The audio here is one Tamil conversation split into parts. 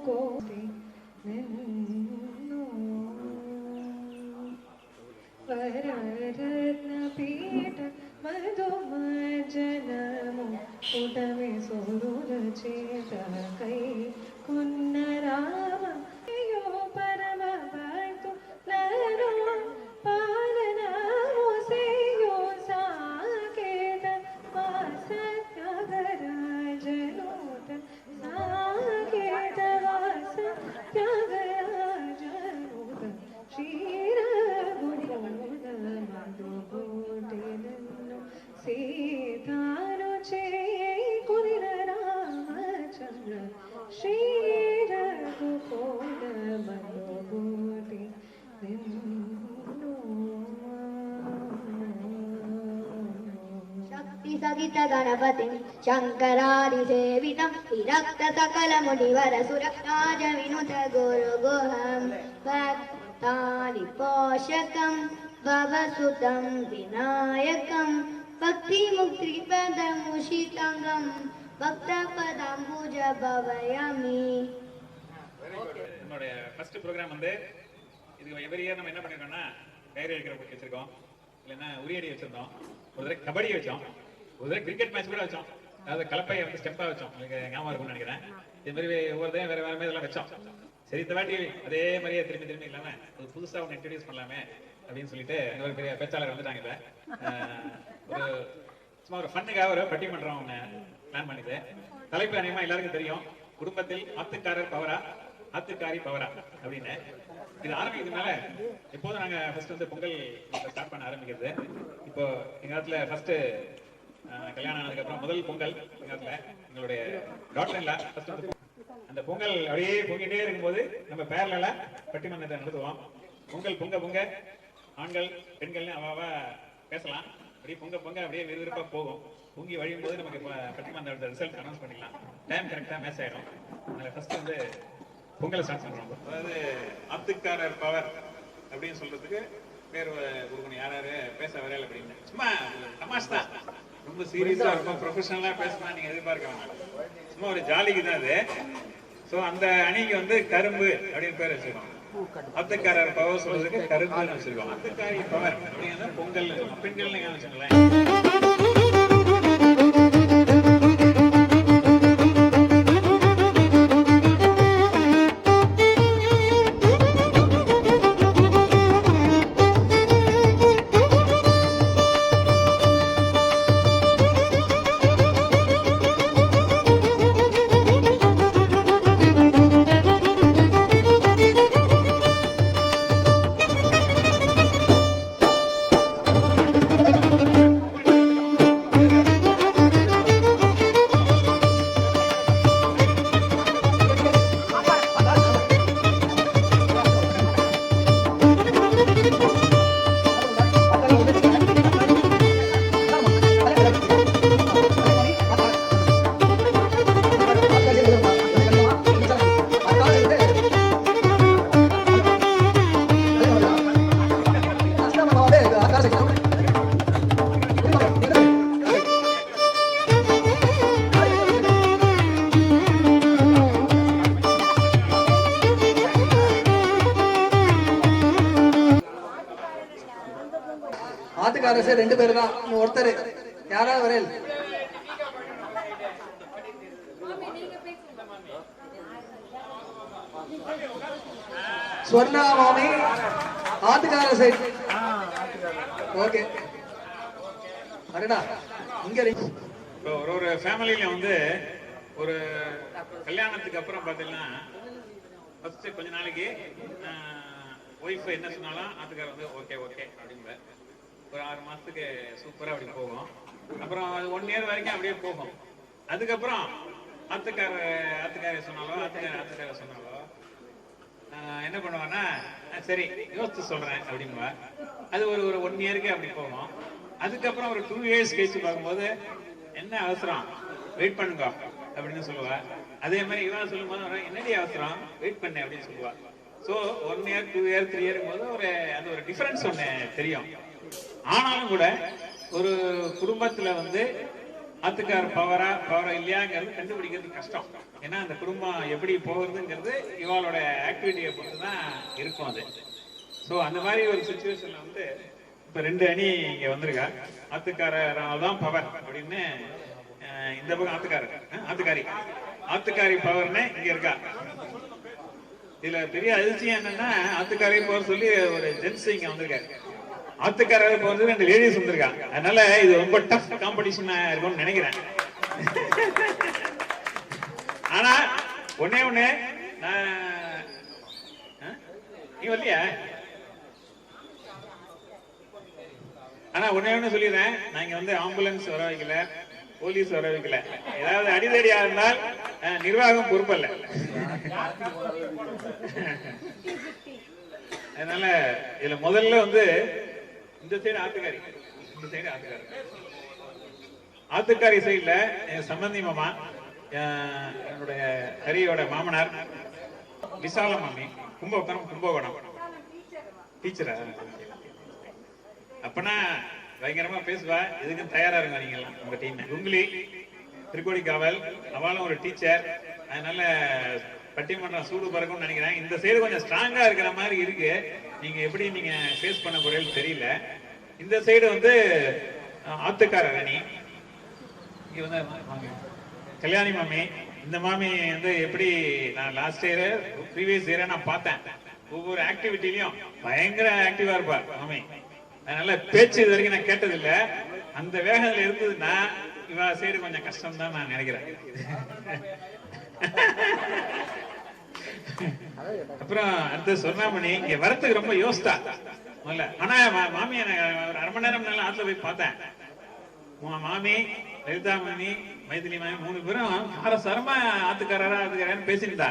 கோடி நின்னோ வரரத்ன பீட மதுமஜனமு உடவே சொருல சேத கை குன்னராம யோ பரம பக்து நரோ பாலனமோ சேயோ சாகேத வாசத்யகராஜனோத சாகேத வாசத்யகராஜனோத ಶ್ರೀರ ಗುರುದ ಮಧುಗೋಟೆನನ್ನು ಸೀತಾನು ಚೇ ಕುರಿರ ರಾಮಚಂದ್ರ ಶ್ರೀರ ಗುಕೋಡ ಮಧುಗೋಟೆ ಶಕ್ತಿ ಸಹಿತ ಗಣಪತಿ ಶಂಕರಾದಿ ಸೇವಿತಂ ವಿರಕ್ತ ಸಕಲ ಮುನಿವರ ಸುರರಾಜ ವಿನುತ ಗುರು ಗುಹಂ ಭಕ್ತಾನಿ ಪೋಷಕಂ ಭವಸುತಂ ವಿನಾಯಕಂ ಭಕ್ತಿ ಮುಕ್ತಿ ಪದಮುಷಿತಂಗಂ ಭಕ್ತ பதாம்புஜ பவயாமி. என்னோட ஃபர்ஸ்ட் ப்ரோக்ராம் வந்து இதுக்கு எவரி இயர் நம்ம என்ன பண்ணிருக்கோம்னா கயிறு எழுக்கிற போட்டி வச்சிருக்கோம், இல்லைன்னா உரியடி வச்சிருந்தோம், ஒரு தடவை கபடி வச்சோம், ஒரு தடவை கிரிக்கெட் மேட்ச் கூட வச்சோம், அதாவது கலப்பையை வந்து ஸ்டெப்பா வச்சோம். உங்களுக்கு ஞாபகம் இருக்கும்னு நினைக்கிறேன். இதே மாதிரி ஒவ்வொருத்தையும் வேற வேற மாதிரி இதெல்லாம் வச்சோம். சரி, இந்த வாட்டி அதே மாதிரியே திரும்பி திரும்பி இல்லாம ஒரு புதுசா ஒன்று இன்ட்ரடியூஸ் பண்ணலாமே அப்படின்னு சொல்லிட்டு அங்க ஒரு பெரிய பேச்சாளர் வந்துட்டாங்க. இப்ப ஒரு சும்மா ஒரு ஃபன்னுக்காக ஒரு பட்டிமன்றம் ஒன்று பிளான் பண்ணிது. தலைப்பு அநேகமா எல்லாருக்கும் தெரியும், குடும்பத்தில் ஆத்துக்காரர் பவரா ஆத்துக்காரி பவரா அப்படின்னு. இது ஆரம்பிக்கிறதுனால எப்போதும் நாங்க ஃபர்ஸ்ட் வந்து பொங்கல் ஸ்டார்ட் பண்ண ஆரம்பிக்கிறது. இப்போ எங்க இடத்துல ஃபர்ஸ்ட் கல்யாணம் ஆனதுக்கு அப்புறம் முதல் பொங்கல் எங்க இடத்துல எங்களுடைய டாக்டர் இல்ல ஃபர்ஸ்ட் வந்து அந்த பொங்கல் அப்படியே பொங்கிட்டே இருக்கும்போது நம்ம பேரல பட்டிமன்றத்தை நடத்துவோம். பொங்கல் பொங்க பொங்க ஆண்கள் பெண்கள்னு அவ பேசலாம். அப்படியே பொங்க பொங்க அப்படியே விறுவிறுப்பா போகும். பொங்கி வழியும் போது நமக்கு பட்டிமன்ற ரிசல்ட் அனௌன்ஸ் பண்ணிக்கலாம். டைம் கரெக்டா மேட்ச் ஆயிடும். அதனால ஃபர்ஸ்ட் வந்து பொங்கலை ஸ்டார்ட் பண்றோம். அதாவது ஆத்துக்காரர் பவர் அப்படின்னு சொல்றதுக்கு பேர் கொடுக்கணும். யாராரு பேச வரையில அப்படின்னு சும்மா தமாஷ் தான், ரொம்ப சீரியஸா இருக்கும், ப்ரொஃபஷனலா பேசலாம் நீங்க எதிர்பார்க்க வேணாம். சும்மா ஒரு ஜாலிக்கு தான் அது. ஸோ அந்த அணிக்கு வந்து கரும்பு அப்படின்னு பேர் வச்சிருக்கோம். ஆத்துக்காரர் பவர் சொல்றதுக்கு கரும்புன்னு வச்சிருக்கோம். ஆத்துக்காரி பவர் அப்படின்னா பொங்கல் பெண்கள் வச்சுங்களேன். ஆத்துக்காரசே ரெண்டு பேர் தான், ஒருத்தர் யாராவது வரேன். ஸ்வர்ணா மாமி ஆத்துக்காரசே. ஓகே அடடா இங்க ஒரு ஃபேமிலியில வந்து ஒரு கல்யாணத்துக்கு அப்புறம் பாத்தீங்கன்னா ஃபர்ஸ்ட் கொஞ்ச நாளைக்கு ஒய்ஃப் என்ன சொன்னாலும் ஆத்துக்கார வந்து ஓகே ஓகே அப்படிங்கிற ஒரு 6 மாசத்துக்கு சூப்பரா அப்படி போகும். அப்புறம் அது 1 இயர் வரைக்கும் அப்படியே போகும். அதுக்கப்புறம் ஆத்துக்கார சொன்னாலோ ஆத்துக்கார சொன்னாலோ என்ன பண்ணுவான்னா சரி யோசிச்சு சொல்றேன் அப்படிங்குவா. அது ஒரு 1 இயருக்கு அப்படி போகும். அதுக்கப்புறம் ஒரு 2 இயர்ஸ் கழிச்சு பார்க்கும்போது என்ன அவசரம் வெயிட் பண்ணுங்க அப்படின்னு சொல்லுவா. அதே மாதிரி இவன் சொல்லும் போது என்னடி அவசரம் வெயிட் பண்ணு அப்படின்னு சொல்லுவா. ஸோ 1 இயர் 2 இயர் 3 இயர் போது அது ஒரு டிஃபரன்ஸ் ஒன்று தெரியும். ஆனாலும் கூட ஒரு குடும்பத்துல வந்து ஆத்துக்கார பவரா இல்லையாங்கிறது கண்டுபிடிக்கிறது கஷ்டம். ஏன்னா அந்த குடும்பம் எப்படி போகுதுங்கிறது இவாளோட ஆக்டிவிட்டியை பொறுத்து தான் இருக்கும் அது. ஸோ அந்த மாதிரி ஒரு சுச்சுவேஷன்ல வந்து இப்ப 2 அணி இங்க வந்திருக்கா. ஆத்துக்காரதான் பவர் அப்படின்னு இந்த பக்கம் ஆத்துக்காரி பவர்னு இங்க இருக்கா. இதுல பெரிய அதிர்ச்சியம் என்னன்னா ஆத்துக்காரி பவர் சொல்லி ஒரு ஜென்ஸ் இங்க வந்திருக்காரு. ஆத்துக்காரர் போறது 2 லேடிஸ் வந்திருக்காங்க. அதனால இது ரொம்ப டஃப் காம்படிஷனா இருக்கும்னு நினைக்கிறேன். ஆனா ஒண்ணே நீ வரலையா? ஆனா ஒண்ணே சொல்லிடுறேன், நான் இங்க வந்து ஆம்புலன்ஸ் வர வைக்கல, போலீஸ் வர வைக்கல. ஏதாவது அடிதடியா இருந்தால் நிர்வாகம் பொறுப்பல்ல. அதனால இதுல முதல்ல வந்து இந்த சைடு ஆத்துக்காரி சைடுல சம்பந்தி மாமா, என்னுடைய ஹரியோட மாமனார் விசால மாமி, கும்பகோணம் டீச்சரா. அப்பனா பயங்கரமா பேசுவா. இதுக்கு தயாரா இருங்க நீங்க எல்லாம். உங்க டீம் குங்குலி திருக்கோடிக்காவல், அவளும் ஒரு டீச்சர். அதனால பட்டிமன்றம் சூடு பறக்கும்னு நினைக்கிறேன். இந்த சைடு கொஞ்சம் ஸ்ட்ராங்கா இருக்கிற மாதிரி இருக்கு. நீங்க எப்படி நீங்க ஃபேஸ் பண்ண போறீங்கன்னு தெரியல. இந்த சைடு வந்து ஆத்துக்காரர் அணி. இங்க வந்து கல்யாணி மாமி. இந்த மாமி வந்து எப்படி நான் லாஸ்ட் இயர் ப்ரீவியஸ் இயரை நான் பார்த்தேன். ஒவ்வொரு ஆக்டிவிட்டிலையும் பயங்கர ஆக்டிவா இருப்பா மாமி. அதனால பேச்சு இது வரைக்கும் நான் கேட்டது இல்ல. அந்த வேகத்துல இருந்ததுன்னா இவ சைடு கொஞ்சம் கஷ்டம் தான் நான் நினைக்கிறேன். அப்புறம் அடுத்து சொர்ணாமணி இங்க வரத்துக்கு ரொம்ப யோசித்தா முதல்ல. ஆனா மாமி ஒரு 1/2 மணி நேரம் நல்லா ஆத்துல போய் பார்த்தேன். மாமி, லலிதாமணி, மைதிலி மாமி 3 பேரும் காரசாரமா ஆத்துக்காரன்னு பேசிருந்தா.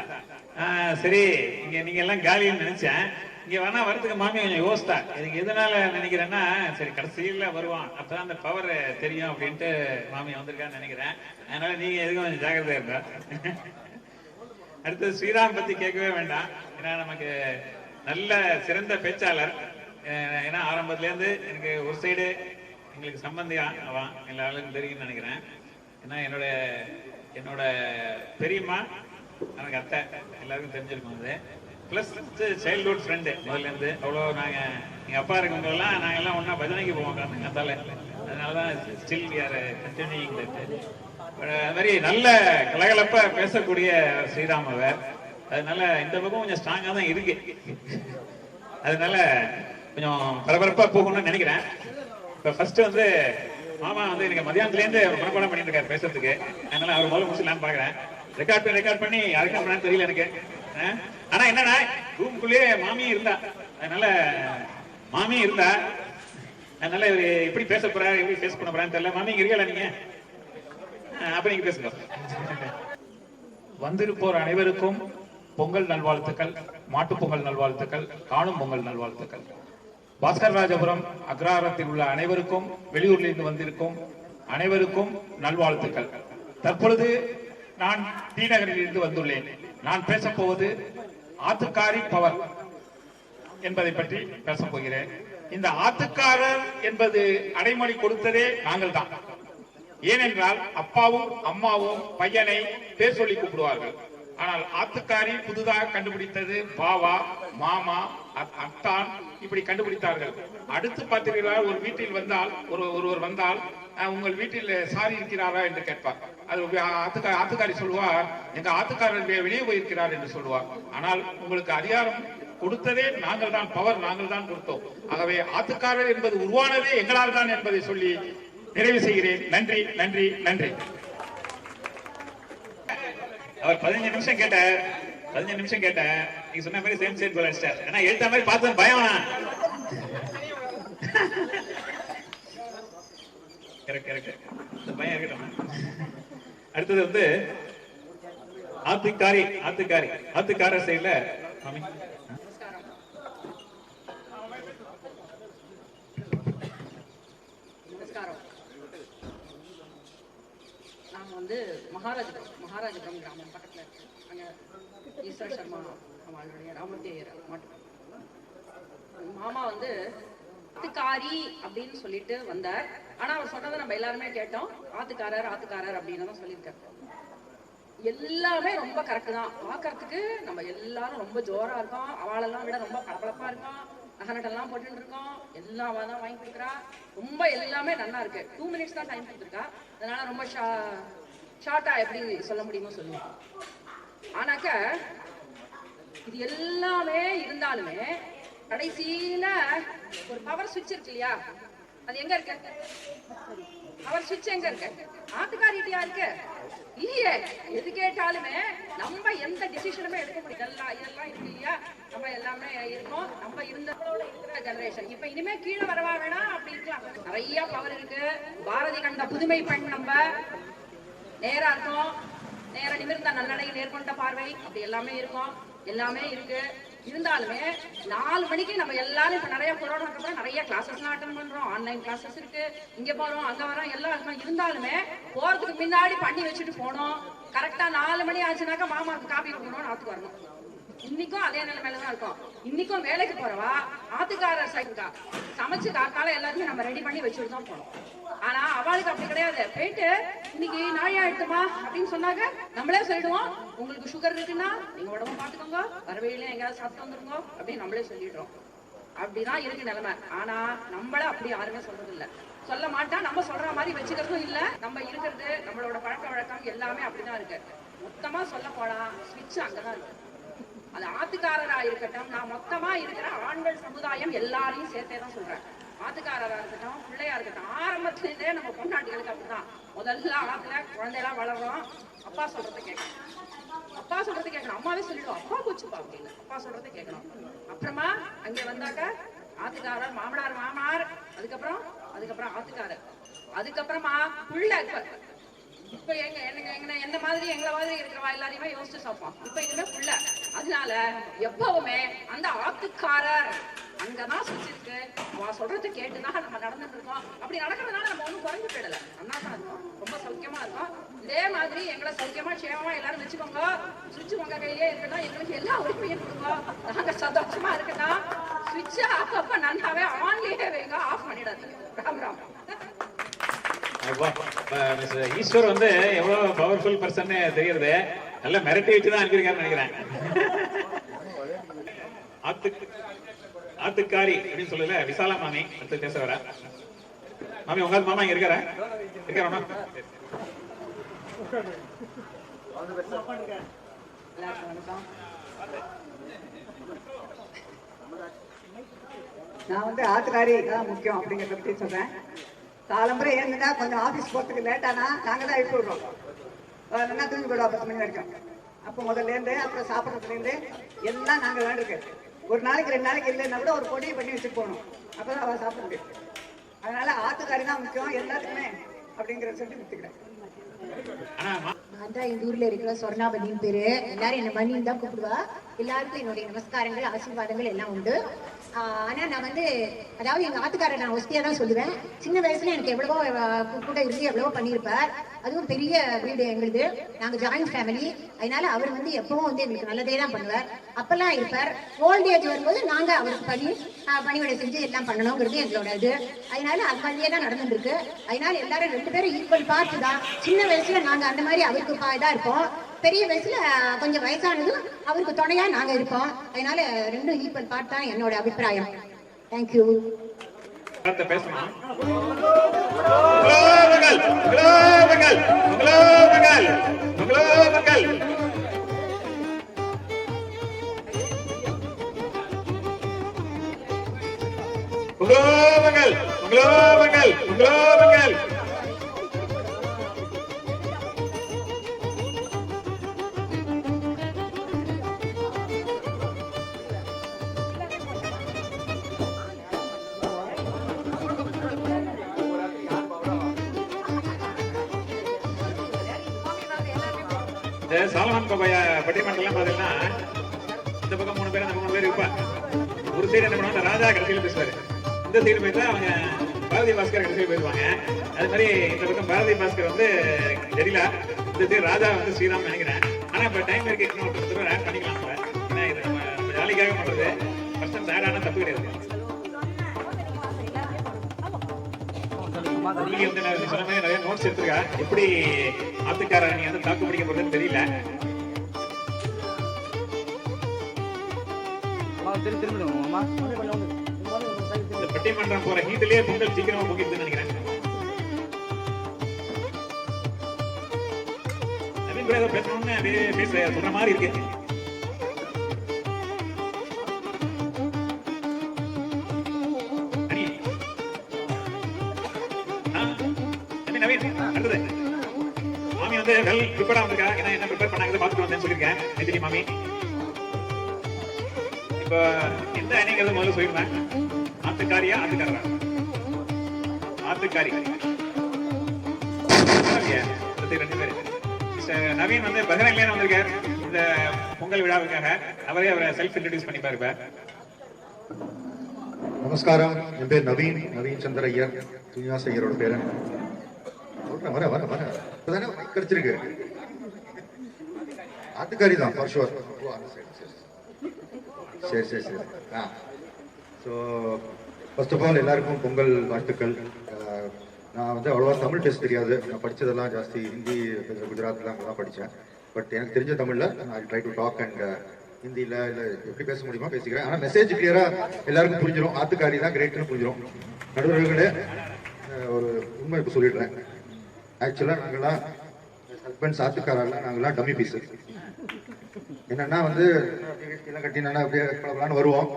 சரி இங்க நீங்க எல்லாம் காலின்னு நினைச்சேன். இங்க வரத்துக்கு மாமி கொஞ்சம் யோசித்தா. இதுக்கு எதனால நினைக்கிறேன்னா, சரி கடைசியில வருவான், அப்பதான் அந்த பவர் தெரியும் அப்படின்ட்டு மாமி வந்திருக்கான்னு நினைக்கிறேன். அதனால நீங்க எதுக்கும் கொஞ்சம் ஜாக்கிரதையா இருந்தா. அடுத்தது ஸ்ரீராம் பத்தி கேட்கவே வேண்டாம். ஏன்னா நமக்கு நல்ல சிறந்த பேச்சாளர். ஏன்னா ஆரம்பத்துல இருந்து எனக்கு ஒரு சைடு எங்களுக்கு சம்பந்தியா அவன் எல்லாருக்கும் தெரியும்னு நினைக்கிறேன். ஏன்னா என்னோட பெரியம்மா எனக்கு அத்தை எல்லாருக்கும் தெரிஞ்சிருக்கும். அது பிளஸ் சைல்ட்ஹுட் ஃப்ரெண்டு முதல்ல இருந்து. அவ்வளோ நாங்க எங்க அப்பா இருக்கவங்க எல்லாம் நாங்க எல்லாம் ஒன்னா பஜனைக்கு போவோம் கத்தால. அதனாலதான் still we are continuing that. அது மாதிரி நல்ல கலகலப்பா பேசக்கூடிய ஸ்ரீராம் அவர். அதனால இந்த பக்கம் கொஞ்சம் ஸ்ட்ராங்கா தான் இருக்கு. அதனால கொஞ்சம் பரபரப்பா போகணும்னு நினைக்கிறேன். இப்ப ஃபர்ஸ்ட் வந்து மாமா வந்து எனக்கு மதியானத்துல இருந்து ஒரு மனப்பாடம் பண்ணிட்டு இருக்காரு பேசுறதுக்கு. அதனால அவர் முதல்ல முடிச்சுலாம் பாக்குறேன். ரெக்கார்ட் பண்ணி யாருக்கும் பண்ணான்னு தெரியல எனக்கு. ஆனா என்னன்னா ரூம்குள்ளேயே மாமியும் இருந்தா. அதனால இவரு எப்படி பேச போறாரு, எப்படி பேச பண்ண போறான்னு தெரியல. மாமி இங்க இருக்கல நீங்க? அப்ப நீங்க பேசுங்க. வந்திருப்போர் அனைவருக்கும் பொங்கல் நல்வாழ்த்துக்கள், மாட்டுப் பொங்கல் நல்வாழ்த்துக்கள், காணும் பொங்கல் நல்வாழ்த்துக்கள். பாஸ்கர் ராஜபுரம் அக்ரஹாரத்தில் உள்ள அனைவருக்கும், வெளியூரிலிருந்து வந்திருக்கும் அனைவருக்கும் நல்வாழ்த்துக்கள். தற்பொழுது நான் டி நகரில் இருந்து வந்துள்ளேன். நான் பேசப்போவது ஆத்துக்காரி பவர் என்பதை பற்றி பேசப் போகிறேன். இந்த ஆத்துக்காரர் என்பது அடைமொழி கொடுத்ததே நாங்கள் தான். ஏனென்றால் அப்பாவும் அம்மாவும் பையனை பேர் சொல்லி கூப்பிடுவார்கள். ஆனால் ஆத்துக்காரி புதுதாக கண்டுபிடித்தது பாவா, மாமா, அத்தான், இப்படி கண்டுபிடித்தார்கள். அடுத்து பார்த்தீர்களா, ஒரு வீட்டில் வந்தால் ஒருவர் வந்தால் உங்கள் வீட்டில் சாரி இருக்கிறாரா என்று கேட்பார். அது ஆத்துக்காரி சொல்லுவார், எங்க ஆத்துக்காரர் வெளியே போயிருக்கிறார் என்று சொல்லுவார். ஆனால் உங்களுக்கு அதிகாரம் கொடுத்ததே நாங்கள் தான், பவர் நாங்கள் தான் கொடுத்தோம். ஆகவே ஆத்துக்காரர் என்பது உருவானதே எங்களால் தான் என்பதை சொல்லி நிறைவு செய்கிறேன். நன்றி நன்றி நன்றி. அவர் 15 நிமிஷம் கேட்டேன். நீங்க சொன்ன மாதிரி சேம் சைடு போல சார். ஆனா எழுத்த மாதிரி பார்த்து பயம். இந்த பயம் இருக்கட்டும். அடுத்தது வந்து ஆத்துக்கார சைடுல மாமி. நாங்கள் வந்து மகாராஜபுரம் கிராமம் பக்கத்தில் இருக்கு. அங்கே ஈஸ்வர சர்மா அவங்களுடைய ராமத்தேயர் மாட்டு மாமா வந்து ஆத்துக்காரி அப்படின்னு சொல்லிட்டு வந்தார். ஆனா அவர் சொன்னதை நம்ம எல்லாருமே கேட்டோம். ஆத்துக்காரர் ஆத்துக்காரர் அப்படின்னு தான் சொல்லியிருக்காரு. எல்லாமே ரொம்ப கரெக்ட் தான். பாக்குறதுக்கு நம்ம எல்லாரும் ரொம்ப ஜோரா இருக்கோம். அவளெல்லாம் விட ரொம்ப பளபளப்பா இருக்கோம். நகநட்டெல்லாம் போட்டுட்டு இருக்கோம். எல்லா தான் வாங்கி கொடுக்குறா. ரொம்ப எல்லாமே நல்லா இருக்கு. 2 minutes தான் டைம் கொடுத்துருக்கா. அதனால ரொம்ப ஷார்ட்டா எப்படி சொல்ல முடியுமோ சொல்லுவோம். ஆனாக்க இது எல்லாமே இருந்தாலுமே கடைசியில ஒரு பவர் சுவிட்ச் இருக்கு இல்லையா, அது எங்க இருக்கு? பவர் சுவிட்ச் எங்க இருக்கு? ஆத்துக்காரிட்டியா இருக்கு இல்லையே. எது கேட்டாலுமே நம்ம எந்த டிசிஷனுமே எடுக்க முடியும். இதெல்லாம் இருக்கு இல்லையா, நம்ம எல்லாமே இருக்கோம். நம்ம இருக்கிற ஜெனரேஷன் இப்ப இனிமே கீழே வரவா வேணா அப்படி இருக்கலாம். நிறைய பவர் இருக்கு. பாரதி கண்ட புதுமை பெண் நம்ம நேரா இருக்கோம். நேர நிமிர்ந்த நல்லடை நேர்கொண்ட பார்வை அப்படி எல்லாமே இருக்கும். எல்லாமே இருக்கு. இருந்தாலுமே 4 மணிக்கு நம்ம எல்லாரும் இப்ப நிறைய கொரோனாக்கு அப்புறம் நிறைய கிளாஸஸ் அட்டெண்ட் பண்றோம். ஆன்லைன் கிளாஸஸ் இருக்கு. இங்க போறோம் அங்க வரோம் எல்லாம் இருக்கும். இருந்தாலுமே போறதுக்கு முன்னாடி பண்ணி வச்சுட்டு போனோம். கரெக்டா 4 மணி ஆச்சுனாக்கா மாமாவுக்கு காப்பி கொடுக்கணும்னு ஆத்துக்கு வரணும். இன்னைக்கும் அதே நிலைமையில தான் இருக்கும். இன்னைக்கும் வேலைக்கு போறவா ஆத்துக்காரர் சைடுக்கா சமைச்சு காக்கால எல்லாருமே நம்ம ரெடி பண்ணி வச்சுட்டு தான் போனோம். ஆனா அவளுக்கு அப்படி கிடையாது. போயிட்டு இன்னைக்கு நாயா எடுத்துமா அப்படின்னு சொன்னாங்க நம்மளே சொல்லிடுவோம். உங்களுக்கு சுகர் இருக்குன்னா நீங்க உடம்பு பாத்துக்கோங்க, வரவையில எங்கேயாவது சாப்பிட்டு வந்துருங்க அப்படின்னு நம்மளே சொல்லிடுறோம். அப்படிதான் இருக்கு நிலைமை. ஆனா நம்மள அப்படி யாருமே சொல்றது இல்ல, சொல்ல மாட்டா. நம்ம சொல்ற மாதிரி வச்சுக்கிறதும் இல்ல. நம்ம இருக்கிறது நம்மளோட பழக்க வழக்கம் எல்லாமே அப்படிதான் இருக்கு. மொத்தமா சொல்ல போனா ஸ்விட்ச் அங்கதான் இருக்கு. அது ஆத்துக்காரரா இருக்கட்டும், நான் மொத்தமா இருக்கிற ஆண்கள் சமுதாயம் எல்லாரையும் சேர்த்தே தான் சொல்றேன். ஆத்துக்காரரா இருக்கட்டும், பிள்ளையா இருக்கட்டும், ஆரம்பத்துல இருந்தே நம்ம பொண்டாட்டிகளுக்கு அப்படிதான். முதல்ல ஆத்துல குழந்தையெல்லாம் வளர்றோம். அப்பா சொல்றதை கேட்கணும். அப்பா சொல்றதை கேட்கணும். அம்மாவே சொல்லிடுவோம் அப்பா போச்சுப்பா அப்படின்னு. அப்பா சொல்றதை கேட்கணும். அப்புறமா அங்க வந்தாக்க ஆத்துக்காரர், மாமனார் மாமார், அதுக்கப்புறம் ஆத்துக்காரர், அதுக்கப்புறமா புள்ள. இப்ப என்ன மாதிரி எங்களை மாதிரி இருக்கிறவா எல்லாரையுமே யோசிச்சு சாப்பான். இப்ப இதுமே புள்ள. அதனால எப்பவுமே அந்த ஆத்துக்காரர் அங்கதான் சுத்திருக்கு. அவ சொல்றது கேட்டுதான் நம்ம நடந்துட்டு இருக்கோம். அப்படி நடக்கிறதுனால நம்ம ஒண்ணும் குறைஞ்சு போயிடல. நல்லா தான் இருக்கோம். ரொம்ப சௌக்கியமா இருக்கும். இதே மாதிரி எங்களை சௌக்கியமா சேமமா எல்லாரும் வச்சுக்கோங்க. சுவிட்ச் உங்க கையிலே இருக்கட்டும். எங்களுக்கு எல்லா உரிமையும் கொடுங்க. நாங்க சந்தோஷமா இருக்கட்டும். சுவிட்ச அப்பப்ப நல்லாவே ஆன்லயே வைங்க, ஆஃப் பண்ணிடாதீங்க. ராம் ராம். ஈஸ்வர் வந்து எவ்வளவு பவர்ஃபுல் பர்சன் தெரியுது. நல்ல மிரட்டி வச்சுதான் அனுப்பியிருக்காருன்னு நினைக்கிறேன். ஆத்துக்காரி அப்படின்னு சொல்லல விசாலா மாமி அடுத்து பேச வர. மாமி உங்க மாமா இங்க இருக்காரா? நான் வந்து ஆத்துக்காரி தான் முக்கியம் அப்படிங்கிறத பத்தி சொல்றேன். காலம்புரை ஏன்னா கொஞ்சம் ஆபீஸ் போறதுக்கு லேட்டானா நாங்க தான் எழுப்பி விடுறோம். என்ன தூங்கி போயிடுவோம் 10 மணி வரைக்கும். அப்போ முதல்ல இருந்து அப்புறம் சாப்பிட்றதுல இருந்து எல்லாம் நாங்க வேண்டிருக்கு. ஒரு நாளைக்கு 2 நாளைக்கு இல்லைன்னா கூட ஒரு பொடியை பண்ணி வச்சுட்டு போகணும். அப்பதான் அவ சாப்பிட முடியும். அதனால ஆத்துக்காரி தான் முக்கியம் எல்லாத்துக்குமே அப்படிங்கிறத சொல்லி கொடுத்துக்கிறேன். நான் தான் எங்க ஊர்ல இருக்கிற சொர்ணாபதியின் பேரு. எல்லாரும் என்ன மணின்னு தான் கூப்பிடுவா. எல்லாருக்கும் என்னுடைய நமஸ்காரங்கள் ஆசீர்வாதங்கள் எல்லாம் உண்டு. ஆனா நான் வந்து அதாவது எங்க ஆத்துக்காரர் நான் ஒஸ்தியா தான் சொல்லுவேன். சின்ன வயசுல எனக்கு எவ்வளவோ கூட இருந்து எவ்வளவோ பண்ணியிருப்பார். அதுவும் பெரிய வீடு எங்களுது. நாங்க ஜாயிண்ட் ஃபேமிலி. அதனால அவர் வந்து எப்பவும் வந்து எங்களுக்கு நல்லதே தான் பண்ணுவார். அப்பெல்லாம் இருப்பார். ஓல்ட் ஏஜ் வரும்போது நாங்க அவருக்கு பணிவிடை செஞ்சு எல்லாம் பண்ணணுங்கிறது எங்களோட இது. அதனால அது மாதிரியே தான் நடந்துட்டு இருக்கு. அதனால எல்லாரும் 2 பேரும் ஈக்குவல் பார்த்து தான். சின்ன வயசுல நாங்க அந்த மாதிரி அவருக்கு இதா இருப்போம். பெரிய வயசுல கொஞ்சம் வயசானதும் அவருக்கு துணையா நாங்க இருப்போம். அதனால 2 ஈக்குவல் பார்ட் தான் என்னோட அபிப்பிராயம். தேங்க்யூ. பேசணும். சாலமன் பட்டிமன்றம் பாத்தீங்கன்னா இந்த பக்கம் 3 பேர் அந்த 3 பேர் இருப்பா. ஒரு சைடு என்ன பண்ணுவாங்க, ராஜா கடைசியில பேசுவாரு. இந்த சைடு போயிட்டா அவங்க பாரதி பாஸ்கர் கடைசியில் போயிடுவாங்க. அது மாதிரி இந்த பக்கம் பாரதி பாஸ்கர் வந்து ஜெரிலா, இந்த சைடு ராஜா வந்து ஸ்ரீராம் நினைக்கிறேன். ஆனா இப்ப டைம் இருக்கு, இன்னும் 10 பேர் ஆட் பண்ணிக்கலாம். ஏன்னா இது நம்ம ஜாலிக்காக பண்றது. பர்சன்ஸ் ஆட் ஆனா தப்பு கிடையாது. நீங்க வந்து நான் சொன்ன மாதிரி நிறைய நோட்ஸ் எடுத்துருக்கா. எப்படி ஆத்துக்கார நீ வந்து தாக்கு பிடிக்க போறதுன்னு தெரியல. இந்த பட்டிமன்றம் போற ஹீட்லயே பொங்கல் சீக்கிரமா பொங்கிடுதுன்னு நினைக்கிறேன். நவீன் கூட ஏதோ பேசணும்னு அப்படியே சொல்ற மாதிரி இருக்கு. அடுத்தது மாமி வந்து வெல் ப்ரிப்பேர்டா வந்திருக்கா. என்ன ப்ரிப்பேர் பண்ணாங்க பார்த்துட்டு வந்தேன்னு சொல்லியிருக்கேன் மைதிலி மாமி. இப்போ எந்த அணிங்கிறது முதல்ல சொல்லிருந்தேன். ஆத்துக்காரியா ஆத்துக்காரரா? ஆத்துக்காரி 2 பேர். நவீன் வந்து பஹ்ரைன்ல வந்திருக்கார் இந்த பொங்கல் விழாவுக்காக. அவரை செல்ஃப் இன்ட்ரோடியூஸ் பண்ணிப்பாரு. இப்ப நமஸ்காரம், என் பேர் நவீன் சந்திர ஐயர், துணியாஸ் ஐயரோட பேரன். வர வர வர இப்பதானே கிடைச்சிருக்கு. ஆத்துக்காரி தான் ஃபார் ஷுவர். சரி சரி சரி. ஸோ ஃபர்ஸ்ட் ஆஃப் ஆல் எல்லாருக்கும் பொங்கல் வாழ்த்துக்கள். நான் வந்து அவ்வளோவா தமிழ் பேச தெரியாது. நான் படித்ததெல்லாம் ஜாஸ்தி ஹிந்தி, குஜராத்தில் அங்கே தான் படித்தேன். பட் எனக்கு தெரிஞ்ச தமிழில் நான் ட்ரை டு டாக் அண்ட் ஹிந்தியில் இல்லை எப்படி பேச முடியுமா பேசிக்கிறேன். ஆனால் மெசேஜ் கிளியராக எல்லாருக்கும் புரிஞ்சிடும். ஆத்துக்காரி தான் கிரேட்னு புரிஞ்சிடும். நடுவர்களே ஒரு உண்மை இப்போ சொல்லிடுறேன். ஆக்சுவலாக நாங்களாம் ஹஸ்பண்ட்ஸ் ஆத்துக்காரெல்லாம் நாங்களாம் டம்மி பீஸு. என்னன்னா வந்து எல்லாம் கட்டினா அப்படியே பழகலான்னு வருவோம்.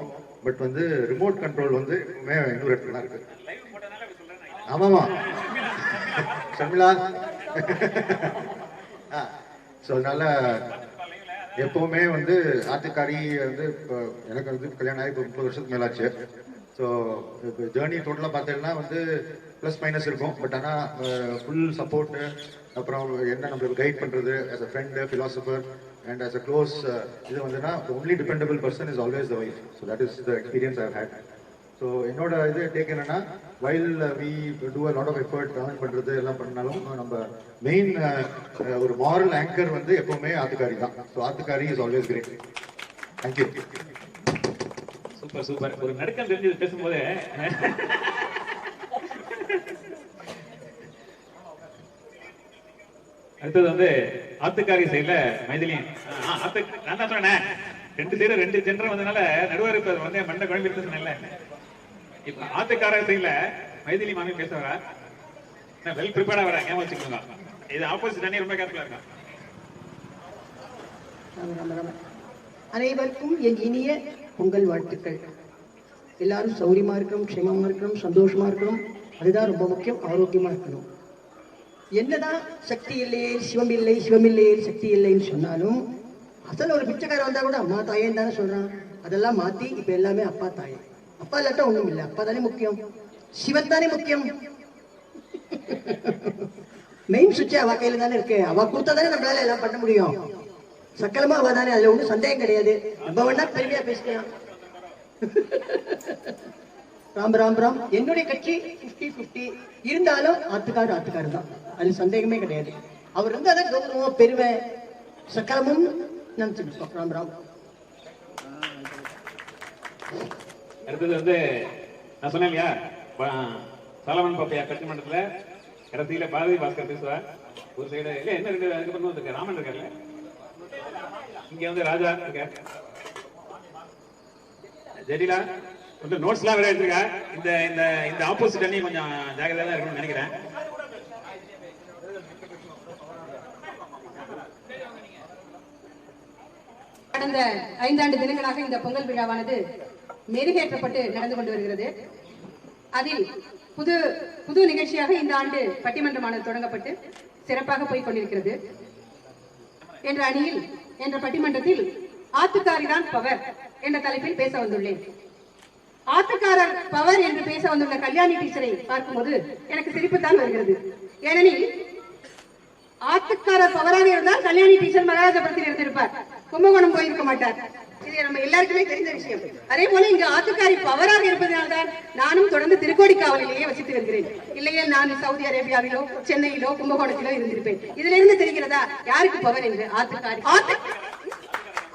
பட் வந்து ரிமோட் கண்ட்ரோல் வந்து எப்பவுமே இன்னொரு இடத்துல தான் இருக்கு. ஆமாமா ஷர்மிளா. ஸோ அதனால எப்பவுமே வந்து ஆத்துக்காரி வந்து இப்போ எனக்கு வந்து கல்யாணம் ஆகி இப்போ 30 வருஷத்துக்கு மேலாச்சு. ஸோ இப்போ ஜேர்னி டோட்டலாக பார்த்தீங்கன்னா வந்து ப்ளஸ் மைனஸ் இருக்கும். பட் ஆனால் ஃபுல் சப்போர்ட்டு, அப்புறம் என்ன நம்மளுக்கு கைட் பண்ணுறது as a friend, philosopher and as a close இது வந்துன்னா only dependable person is always the wife. So that is the experience I had. So என்னோட இது டேக் என்னன்னா, while we do a lot of effort travel பண்ணுறது எல்லாம் பண்ணாலும் நம்ம மெயின் ஒரு மாரல் ஆங்கர் வந்து எப்பவுமே ஆத்துக்காரி தான். ஸோ ஆத்துக்காரி is always great. Thank you. Super super. ஒரு நடுக்கம் தெரிஞ்சது பேசும்போது. அடுத்தது வந்து ஆத்துக்காரி சைடுல மைதிலி. நான் தான் சொன்னேன் 2 சைடு 2 ஜெண்டர் வந்ததுனால நடுவர் இப்ப வந்து மண்டை குழம்பு இருக்குன்னு. இப்ப ஆத்துக்கார சைடுல மைதிலி மாமி பேச வரா. வெல் ப்ரிப்பேர்டா வரா. ஞாபகம் வச்சுக்கோங்க. இது ஆப்போசிட் அணி ரொம்ப கேர்ஃபுல்லா இருக்கா. அனைவருக்கும் என் இனிய பொங்கல் வாழ்த்துக்கள். எல்லாரும் சௌரியமா இருக்கணும், க்ஷேமமா இருக்கணும், சந்தோஷமா இருக்கணும். அதுதான் ரொம்ப முக்கியம். ஆரோக்கியமா இருக்கணும். என்னதான் சக்தி இல்லையே சிவம் இல்லை, சிவம் இல்லையே சக்தி இல்லைன்னு சொன்னாலும் அசல் ஒரு பிச்சைக்காரன் வந்தா கூட அம்மா தாயேன்னு தானே சொல்றான். அதெல்லாம் மாத்தி இப்ப எல்லாமே அப்பா தாயே. அப்பா இல்லாட்டா ஒண்ணும் இல்லை. அப்பா தானே முக்கியம், சிவன் தானே முக்கியம். மெயின் சுவிட்ச் அவ கையில தானே இருக்கு. அவ கூத்தா தானே நம்மளால எல்லாம் பண்ண முடியும். சக்கலமா அவ தானே. அதுல ஒன்றும் சந்தேகம் கிடையாது. நம்ம வேணா பெருமையா பேசிக்கலாம். ராம் ராம் ராம். என்னுடைய கட்சி 50-50 இருந்தாலும் ஆத்துக்காரு தான். அது சந்தேகமே கிடையாது. அவர் வந்து அதான் கௌரவம் பெருமை சக்கலமும் நினைச்சிருக்கோம். ராம் ராம். அடுத்தது வந்து நான் சொன்னேன் இல்லையா, சாலமன் பாப்பையா கட்டுமன்றத்துல கடைசியில பாரதி பாஸ்கர் பேசுவார். ஒரு சைடு இல்ல என்ன 2 அதுக்கப்புறம் வந்து ராமன் இருக்காருல்ல, இங்க வந்து ராஜா இருக்கார், ஜெடிலா கொஞ்சம் நோட்ஸ் எல்லாம் வேற எடுத்துருக்கா. இந்த இந்த இந்த ஆப்போசிட் அணி கொஞ்சம் ஜாகிரதையா தான் இருக்கணும்னு நினைக்கிறேன். கடந்த 5 ஆண்டு தினங்களாக இந்த பொங்கல் விழாவானது மெருகேற்றப்பட்டு நடந்து கொண்டு வருகிறது. அதில் புது நிகழ்ச்சியாக இந்த ஆண்டு பட்டிமன்றமானது தொடங்கப்பட்டு சிறப்பாக போய் கொண்டிருக்கிறது. என்ற அணியில் என்ற பட்டிமன்றத்தில் ஆத்துக்காரிதான் பவர் என்ற தலைப்பில் பேச வந்துள்ளேன். ஆத்துக்காரர் பவர் என்று பேச வந்துள்ள கல்யாணி டீச்சரை பார்க்கும்போது எனக்கு சிரிப்புத்தான் வருகிறது. ஏனெனில் ஆத்துக்காரர் பவராக இருந்தால் கல்யாணி டீச்சர் மகாராஜபுரத்தில் இருந்திருப்பார், கும்பகோணம் போயிருக்க மாட்டார். இது நம்ம எல்லாருக்குமே தெரிந்த விஷயம். அதே போல இங்கு ஆத்துக்காரி பவராக இருப்பதனால்தான் நானும் தொடர்ந்து திருக்கோடிக்காவலிலேயே வசித்து வருகிறேன். இல்லையே நான் சவுதி அரேபியாவிலோ சென்னையிலோ கும்பகோணத்திலோ இருந்திருப்பேன். இதுல இருந்து தெரிகிறதா யாருக்கு பவர் என்று? ஆத்துக்காரி.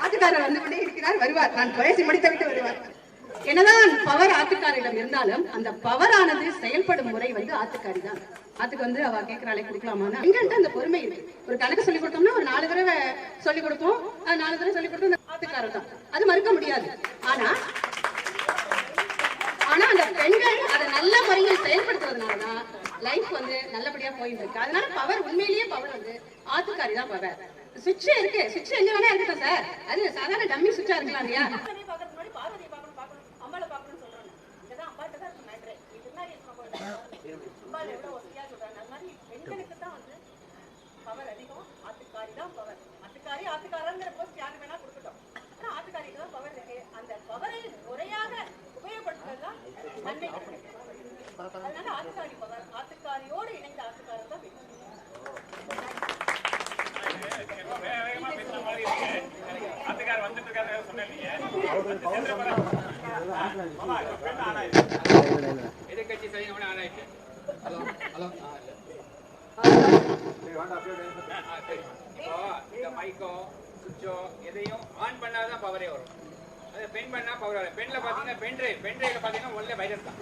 ஆத்துக்காரர் வந்து கொண்டே இருக்கிறார், வருவார். நான் பேசி முடித்துவிட்டு வருவார். என்னதான் பவர் ஆத்துக்காரிடம் இருந்தாலும் அந்த பவரானது செயல்படும் முறை வந்து ஆத்துக்காரி தான். அதுக்கு வந்து அவ கேட்கிறாளே கொடுக்கலாமான்னு எங்கள்கிட்ட அந்த பொறுமை இருக்கு. ஒரு கணக்கு சொல்லி கொடுத்தோம்னா ஒரு 4 தடவை சொல்லி கொடுப்போம். 4 தடவை சொல்லி கொடுத்தோம் ஆத்துக்காரர் தான், அது மறுக்க முடியாது. ஆனா அந்த பெண்கள் அதை நல்ல முறையில் செயல்படுத்துவதனாலதான் லைஃப் வந்து நல்லபடியா போயிட்டு இருக்கு. அதனால பவர் உண்மையிலேயே பவர் வந்து ஆத்துக்காரி தான் பவர். சுவிட்ச் இருக்கு, சுவிட்ச் எங்க வேணா இருக்கட்டும் சார், அது சாதாரண டம்மி சுவிட்சா இருக்கலாம் இல்லையா? ஆத்துக்காரியோடு இணைந்த ஆத்துக்காரர் தான் எதிர்கட்சி செய்யணும் ஆனாயிட்டு. இந்த மைக்கோ சுவிட்சோ எதையும் ஆன் பண்ணாதான் பவரே வரும். அது பெண் பண்ணா பவர் வரும். பெண்ல பாத்தீங்கன்னா பென்ட்ரைவ்ல பாத்தீங்கன்னா ஒன்லே வைரஸ் தான்.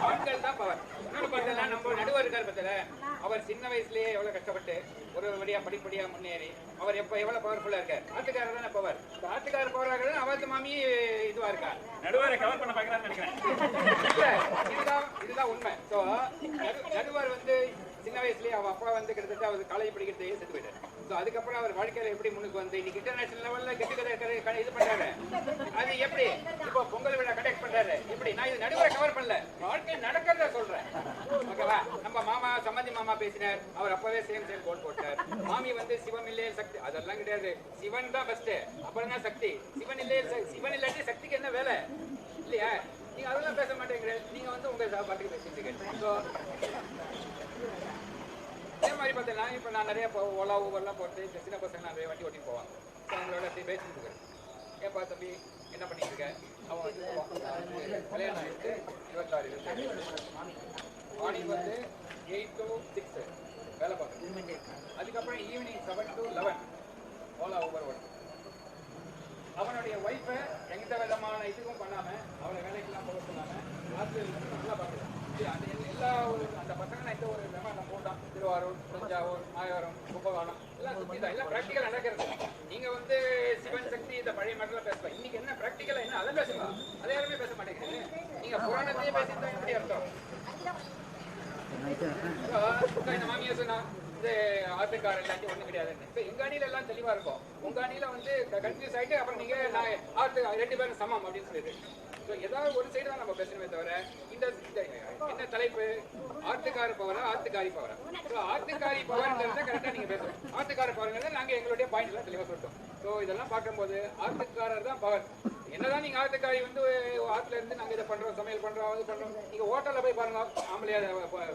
ஆண்கள் தான் பவர். இன்னொன்று பார்த்தா நம்ம நடுவர் இருக்கார் பார்த்தல, அவர் சின்ன வயசுலயே எவ்வளவு கஷ்டப்பட்டு ஒரு வழியா படிப்படியா முன்னேறி அவர் எவ்வளவு பவர்ஃபுல்லா இருக்கார். ஆத்துக்காரர் தானே பவர். ஆத்துக்காரர் பவர் ஆகிறது அவத்து மாமி இதுவா இருக்கா, நடுவரை கவர் பண்ண பாக்கிறான்னு நினைக்கிறேன். இதுதான் உண்மை. ஸோ நடுவர் வந்து சின்ன வயசுலயே அவ அப்பா வந்து கிட்டத்தட்ட அவர் காலேஜ் படிக்கிறதே செத்து போயிட்டார். ஸோ அதுக்கப்புறம் அவர் வாழ்க்கையில எப்படி முன்னுக்கு வந்து இன்னைக்கு இன்டர்நேஷனல் லெவல்ல கெட்டு இது பண்றாரு. அது எப்படி இப்போ பொங்கல் விழா கண்டக்ட் பண்றாரு. எப்படி நான் இது நடுவரை கவர் பண்ணல, வாழ்க்கை நடக்கிறத சொல்றேன். ஓகேவா? நம்ம மாமா சம்மந்தி மாமா பேசினார், அவர் அப்பவே சேம் கோல் போட்டார். மாமி வந்து சிவம் இல்லையே சக்தி, அதெல்லாம் கிடையாது. சிவன் தான் ஃபர்ஸ்ட், அப்புறம் தான் சக்தி. சிவன் இல்லாட்டி சக்திக்கு என்ன வேலை இல்லையா? நீங்க அதெல்லாம் பேச மாட்டேங்கிறீங்க. நீங்க வந்து உங்க பாட்டுக்கு பேசிட்டு இருக்கீங்க. அதே மாதிரி பார்த்தீங்கன்னா இப்போ நான் நிறைய ஓலா ஊபர்லாம் போட்டு இந்த சின்ன பசங்க நிறைய வண்டி ஓட்டிட்டு போவான். எங்களோட அப்படி பேசிட்டு இருக்கேன். ஏப்பா தம்பி என்ன பண்ணிட்டு இருக்க? அவன் வந்து கல்யாணம் ஆகிட்டு 26 மார்னிங் வந்து 8 to 6 வேலை பார்க்குறேன். அதுக்கப்புறம் ஈவினிங் 7 to 11 ஓலா ஊபர் ஓட்டு. அவனுடைய ஒய்ஃபை எந்த விதமான இதுவும் பண்ணாம அவனை வேலைக்கெல்லாம் போக சொல்லாம நல்லா பார்க்குறேன். எல்லா அந்த பசங்க எந்த ஒரு விமானம் போட்டான். திருவாரூர், தஞ்சாவூர், மாயவரம், கும்பகோணம் எல்லாம் சுற்றி தான் எல்லாம் ப்ராக்டிக்கல் நடக்கிறது. நீங்க வந்து சிவன் சக்தி இந்த பழைய மட்டும் பேசலாம். இன்னைக்கு என்ன ப்ராக்டிக்கலா என்ன அதை பேசலாம். அதை யாருமே பேச மாட்டேங்கிறீங்க. நீங்க புராணத்தையே பேசிட்டு எப்படி அர்த்தம்? இந்த மாமியா சொன்னா இந்த ஆத்துக்கார எல்லாத்தையும் ஒண்ணு கிடையாதுன்னு. இப்ப எங்க அணியில எல்லாம் தெளிவா இருக்கும். உங்க அணியில வந்து கன்ஃபியூஸ் ஆயிட்டு அப்புறம் நீங்க நான் ஆத்து 2 பேரும் சமம் அப்படின்னு சொல்லிட்டு ஏதாவது ஒரு சைடு தான் நம்ம பேசணுமே தவிர இந்த என்ன தலைப்பு ஆத்துக்கார பவரா ஆத்துக்காரி பவரா? ஆத்துக்காரி பவர்ங்கிறத கரெக்டா நீங்க பேசணும். ஆத்துக்கார பவர்ங்கிறத நாங்க எங்களுடைய பாயிண்ட் எல்லாம் தெளிவா சொல்லிட்டோம். ஸோ இதெல்லாம் பார்க்கும்போது ஆத்துக்காரர் தான் பவர். என்னதான் நீங்க ஆத்துக்காரி வந்து ஆத்துல இருந்து நாங்க இதை பண்றோம், சமையல் பண்றோம், அது பண்றோம். நீங்க ஹோட்டல்ல போய் பாருங்க, ஆம்பளையா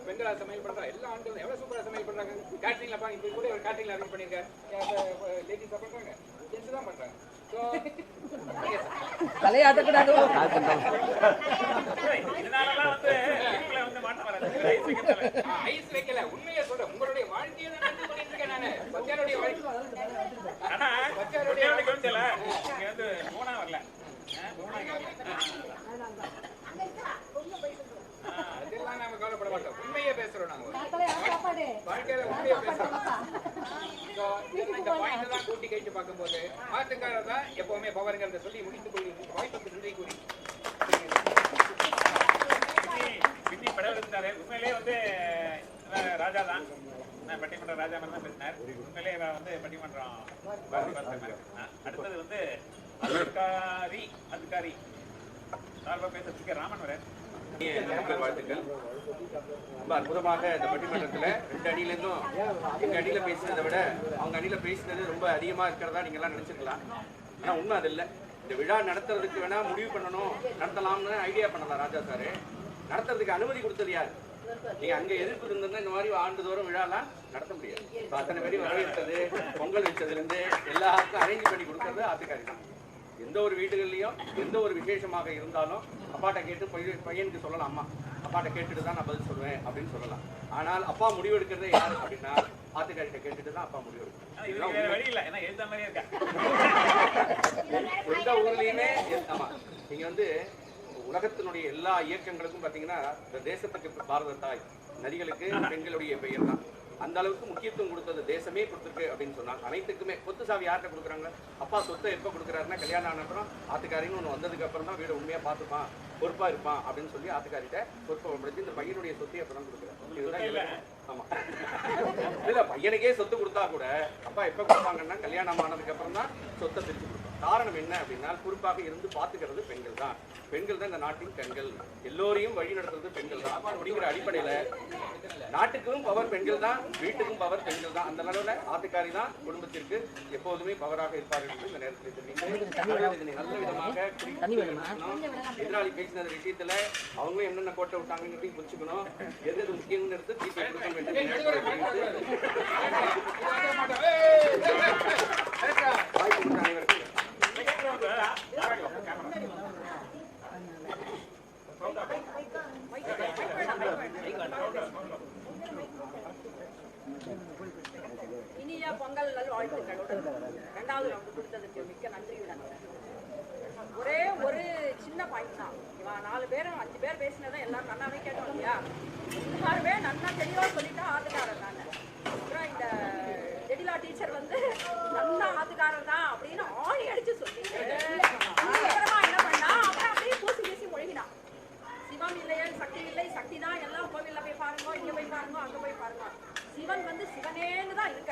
பெண்களா சமையல் பண்றா, எல்லா ஆண்களும் எவ்வளவு சூப்பரா சமையல் பண்றாங்க. கேட்டரிங்ல பாருங்க, இப்போ கூட ஒரு கேட்டரிங்ல அரேஞ்ச் பண்ணிருக்காரு. லேடிஸா பண்றாங்க, ஜென்ஸ் தான் பண்றாங்க. தலையாட்டக்கூடாது. ஐஸ் வைக்கல, உண்மையை சொல்றேன். உங்களுடைய வாழ்க்கையை தான் நடத்தி பண்ணிட்டு இருக்கேன் நானு. பத்தியாருடைய வாழ்க்கை. ஆனா பத்தியாருடைய வாழ்க்கை வந்து போனா வரல. அதெல்லாம் நாம கவலைப்பட மாட்டோம். உண்மையே பேசுறோம் நாங்க. வாழ்க்கையில உண்மையை பேசுறோம். இந்த பாயிண்ட் தான் கூட்டி கைட்டு பார்க்கும்போது ஆத்துக்காரர் தான் எப்பவுமே பவர்ங்கிறத சொல்லி முடித்து கொள்ளி வாய்ப்புக்கு நன்றி கூறி பின்னி படம் எடுத்தாரு. உண்மையிலேயே வந்து ராஜா தான், பட்டிமன்ற ராஜா மாதிரி தான் பேசினார். உண்மையிலேயே வந்து பட்டிமன்றம் அடுத்தது வந்து அதுக்காரி சார்பாக பேசுறதுக்கு ராமன் வரேன். வாழ்த்துக்கள். ரொம்ப அற்புதமாக இந்த பட்டிமன்றத்துல 2 அணியிலிருந்தும் எங்க அணியில பேசினதை விட அவங்க அணியில பேசினது ரொம்ப அதிகமா இருக்கிறதா நீங்க எல்லாம் நினைச்சிருக்கலாம். ஆனா உண்மை அது இல்லை. இந்த விழா நடத்துறதுக்கு வேணா முடிவு பண்ணணும், நடத்தலாம்னு ஐடியா பண்ணலாம் ராஜா சாரு. நடத்துறதுக்கு அனுமதி கொடுத்தது யாரு? நீங்க அங்க எதிர்ப்பு இருந்ததுன்னா இந்த மாதிரி ஆண்டுதோறும் விழாலாம் நடத்த முடியாது. அத்தனை பேரையும் வரவேற்றது, பொங்கல் வச்சதுல இருந்து எல்லாருக்கும் அரேஞ்ச் பண்ணி கொடுக்கறது ஆத்துக்காரி தான். எந்த ஒரு வீடுகள்லையும் எந்த ஒரு விசேஷமாக இருந்தாலும் அப்பாட்ட கேட்டு பையனுக்கு சொல்லலாம், அம்மா அப்பாட்ட கேட்டுட்டு தான் நான் பதில் சொல்லுவேன் அப்படின்னு சொல்லலாம். ஆனால் அப்பா முடிவு எடுக்கிறதே யாரு அப்படின்னா ஆத்துக்காரிட்ட கேட்டுட்டு தான் அப்பா முடிவு எடுக்கணும். எந்த ஊர்லயுமே ஆமா நீங்க வந்து உலகத்தினுடைய எல்லா இயக்கங்களுக்கும் பாத்தீங்கன்னா இந்த தேசத்துக்கு பாரத தாய், நதிகளுக்கு பெண்களுடைய பெயர் தான். அந்த அளவுக்கு முக்கியத்துவம் கொடுத்தது தேசமே கொடுத்துருக்கு அப்படின்னு சொன்னாங்க. அனைத்துக்குமே சொத்து சாவி யார்கிட்ட கொடுக்குறாங்க? அப்பா சொத்தை எப்போ கொடுக்குறாருன்னா கல்யாணம் ஆன அப்புறம் ஆத்துக்காரின்னு ஒன்று வந்ததுக்கு அப்புறம் தான் வீடு உண்மையாக பார்த்துப்பான், பொறுப்பாக இருப்பான் அப்படின்னு சொல்லி ஆத்துக்காரிட்ட பொறுப்பை படுத்தி இந்த பையனுடைய சொத்தை அப்போ தான் கொடுக்குறாரு. ஆமா இல்ல, பையனுக்கே சொத்து கொடுத்தா கூட அப்பா எப்ப கொடுப்பாங்கன்னா கல்யாணம் ஆனதுக்கு அப்புறம் தான் சொத்தை பிரிச்சு கொடுப்பாங்க. காரணம் என்ன அப்படின்னா குறிப்பாக இருந்து பாத்துக்கிறது பெண்கள் தான். பெண்கள் தான் இந்த நாட்டின் கண்கள், எல்லோரையும் வழி நடத்துறது பெண்கள் தான் அப்படிங்கிற அடிப்படையில நாட்டுக்கும் பவர் பெண்கள் தான், வீட்டுக்கும் பவர் பெண்கள் தான். அந்த அளவுல ஆத்துக்காரி தான் குடும்பத்திற்கு எப்போதுமே பவராக இருப்பார்கள் என்று இந்த நேரத்தில் தெரிவிக்கிறேன். இதனை நல்ல விதமாக எதிராளி பேசின விஷயத்துல அவங்க என்னென்ன கோட்டை விட்டாங்கிறதையும் புரிச்சுக்கணும். எது எது முக்கியம்னு எடுத்து தீர்ப்பு கொடுக்க வேண்டும். இனிய பொங்கல் நல்வாழ்த்துக்களுடன் 2வது ரவுண்டு கொடுத்ததுக்கு மிக்க நன்றியுடன் ஒரே ஒரு சின்ன பாயிண்ட் தான். இவன் 4 பேரும் 5 பேர் பேசினதான் எல்லாரும் நன்னாவே கேட்டோம் இல்லையா? எல்லாருமே நன்னா தெளிவா சொல்லிட்டா ஆத்துக்காரர் தானே. அப்புறம் இந்த ஜெடிலா டீச்சர் வந்து நன்னா ஆத்துக்காரர் தான் அப்படின்னு ஆணி அடிச்சு சொல்லிட்டு என்ன பண்ணா, அப்புறம் அப்படியே பூசி பேசி ஒழுகினான். சிவம் இல்லையே சக்தி இல்லை, சக்தி தான் எல்லாம் கோவில்ல போய் பாருங்க, இங்க போய் பாருங்க, அங்க போய் பாருங்க. சிவன் வந்து சிவனேன்னு தான் இருக்க.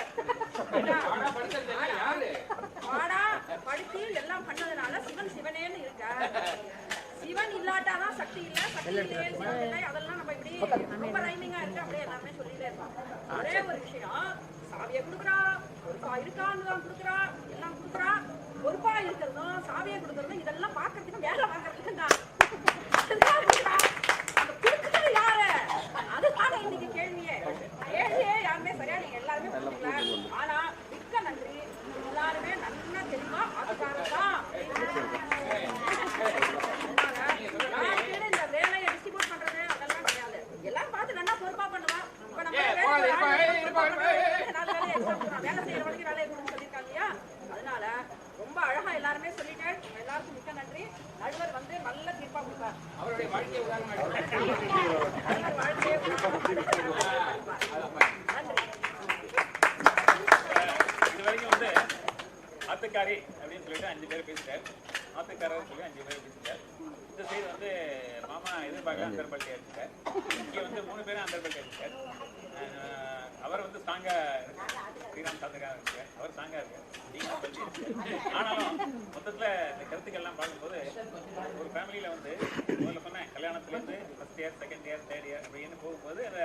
பாடா படிச்சு எல்லாம் பண்ணதுனால சிவன் சிவனேன்னு இருக்க. சிவன் இல்லாட்டாதான் சக்தி இல்லை, சக்தி இல்லையே சிவன் இல்லை. அதெல்லாம் நம்ம இப்படி ரொம்ப ரைமிங்கா இருக்கு, அப்படியே எல்லாமே சொல்லிட்டே இருப்பாங்க. ஒரே ஒரு விஷயம், சாவியை கொடுக்குறா, பொறுப்பா இருக்கான்னு தான் கொடுக்குறா, எல்லாம் கொடுக்குறா. பொறுப்பா இருக்கிறதும் சாவியை கொடுக்கறதும் இதெல்லாம் பாக்குறதுக்கும் வேலை வாங்குறதுக்கு தான். அந்த கொடுக்குறது யாரு? அதுதானே இன்னைக்கு கேள்வியே. யாருமே சரியா நீங்க எல்லாருமே புரிஞ்சுக்கல. ஆனா மிக்க நன்றி, எல்லாருமே நல்லா தெளிவா அதுக்காக தான் இந்த வேலையை டிஸ்ட்ரிபியூட் பண்றது அதெல்லாம் கிடையாது. எல்லாரும் பார்த்து நல்லா பொறுப்பா பண்ணுவா. இப்ப நம்ம வேலை செய்யற வரைக்கும் வேலையை கொடுன்னு சொல்லியிருக்காங்க இல்லையா? அதனால ரொம்ப அழகா எல்லாருமே சொல்லிட்டேன். எல்லாருக்கும் மிக்க நன்றி. நடுவர் வந்து நல்ல தீர்ப்பா கொடுப்பார். அவருடைய வாழ்க்கையை இதுவரைக்கும் வந்து ஆத்துக்காரி அப்படின்னு சொல்லிட்டு 5 பேர் பேசிட்டார், ஆத்துக்காரர் சொல்லி 5 பேர் பேசிட்டார். இந்த சைடு வந்து மாமா எதிர்பார்க்க அந்தர்பல்ட்டி அடிச்சிட்டார். இங்கே வந்து 3 பேரும் அந்தர்பல்ட்டி அடிச்சிட்டார். அவர் வந்து ஸ்ட்ராங்கா ஸ்ரீராம் சாத்துக்காக இருக்கார், அவர் ஸ்ட்ராங்கா இருக்கார். ஆனாலும் மொத்தத்தில் இந்த கருத்துக்கள்லாம் பார்க்கும்போது ஒரு ஃபேமிலியில் வந்து முதல்ல சொன்னேன், கல்யாணத்துலேருந்து first year, second year, third year அப்படின்னு போகும்போது அந்த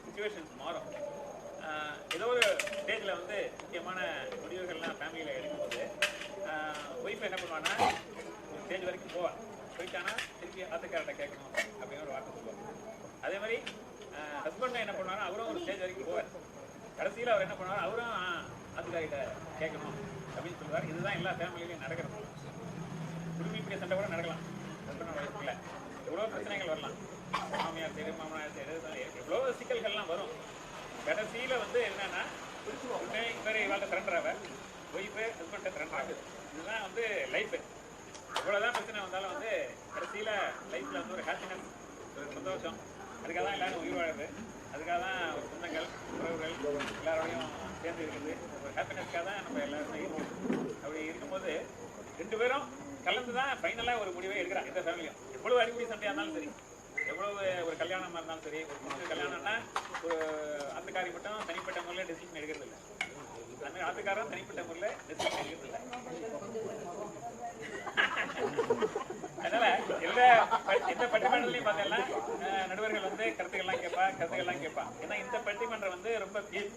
சுச்சுவேஷன்ஸ் மாறும். ஏதோ ஒரு ஸ்டேஜில் வந்து முக்கியமான முடிவுகள்லாம் ஃபேமிலியில் எடுக்கும்போது ஒய்ஃப் என்ன பண்ணுவான்னா ஒரு ஸ்டேஜ் வரைக்கும் போவாள். போயிட்டானா திருப்பி ஆத்துக்காரர்கிட்ட கேட்கணும் அப்படின்னு ஒரு வார்த்தை சொல்லுவாங்க. அதே மாதிரி ஹஸ்பண்ட் என்ன பண்ணுவாங்கன்னா அவரும் ஒரு ஸ்டேஜ் வரைக்கும் போவார். கடைசியில் அவர் என்ன பண்ணுவார், அவரும் ஆத்துக்காரிட்ட கேட்கணும் அப்படின்னு சொல்லுவார். இதுதான் எல்லா ஃபேமிலியிலையும் நடக்கிறது. குடும்பிப்பிய சண்டை கூட நடக்கலாம் ஹஸ்பண்ட் ஒய்ஃப்ல. எவ்வளோ பிரச்சனைகள் வரலாம், மாமியார் சைடு மாமனார் சைடு எவ்வளோ சிக்கல்கள்லாம் வரும். கடைசியில் வந்து என்னன்னா இவரை இவாழ்கிட்ட சரண்டர் ஆவார், ஒய்ஃபு ஹஸ்பண்டை சரண்டர் ஆகுது. இதுதான் வந்து லைஃபு. எவ்வளோதான் பிரச்சனை வந்தாலும் வந்து கடைசியில் லைஃப்பில் வந்து ஒரு ஹாப்பினஸ், ஒரு சந்தோஷம், அதுக்காக தான் எல்லாரும் உயிர் வாழுது. அதுக்காக தான் ஒரு சொந்தங்கள், உறவுகள் எல்லாரோடையும் சேர்ந்து இருக்குது. ஒரு ஹாப்பினஸ்க்காக தான் நம்ம எல்லாருமே இருக்கோம். அப்படி இருக்கும்போது 2 பேரும் கலந்து தான் ஃபைனலாக ஒரு முடிவை எடுக்கிறாங்க. எந்த ஃபேமிலியும் எவ்வளவு அடிப்படை சண்டையாக இருந்தாலும் சரி, எவ்வளவு ஒரு கல்யாணமாக இருந்தாலும் சரி, ஒரு பொண்ணு கல்யாணம்னா ஒரு ஆத்துக்காரி மட்டும் தனிப்பட்ட முறையில் டெசிஷன் எடுக்கிறது இல்லை. அதுமாதிரி ஆத்துக்காரரும் தனிப்பட்ட முறையில் டெசிஷன் எடுக்கிறது இல்லை. அதனால எந்த பட்டிமன்றத்திலையும் பார்த்தீங்கன்னா நடுவர்கள் வந்து கருத்துக்கள்லாம் கேட்பா. ஏன்னா இந்த பட்டிமன்றம் வந்து ரொம்ப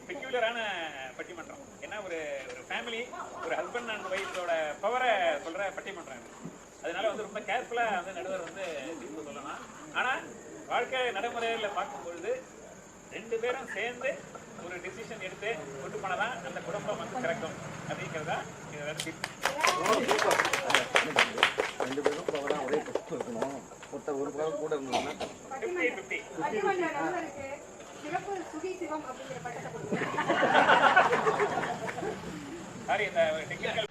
பெக்யூலரான பட்டிமன்றம். ஏன்னா ஒரு ஃபேமிலி, ஒரு ஹஸ்பண்ட் அண்ட் ஒய்ஃபோட பவரை சொல்ற பட்டிமன்றம் இது. அதனால வந்து ரொம்ப கேர்ஃபுல்லா வந்து நடுவர் வந்து தீர்ப்பு சொல்லலாம். ஆனா வாழ்க்கை நடைமுறையில் பார்க்கும்பொழுது 2 பேரும் சேர்ந்து ஒரு டிசிஷன் எடுத்து கொண்டு போனதான் அந்த குடும்பம் வந்து கிடைக்கும் அப்படிங்கிறதா இதோட தீர்ப்பு. 2 பேரும் பவரா ஒரே பக்கம் இருக்கணும். ஒருத்தர் ஒரு பக்கம் கூட இருந்தாங்கன்னா 50-50. சிறப்பு சுகி சிவம் அப்படிங்கிற பட்டத்தை கொடுங்க. சாரி, இந்த டெக்னிக்கல்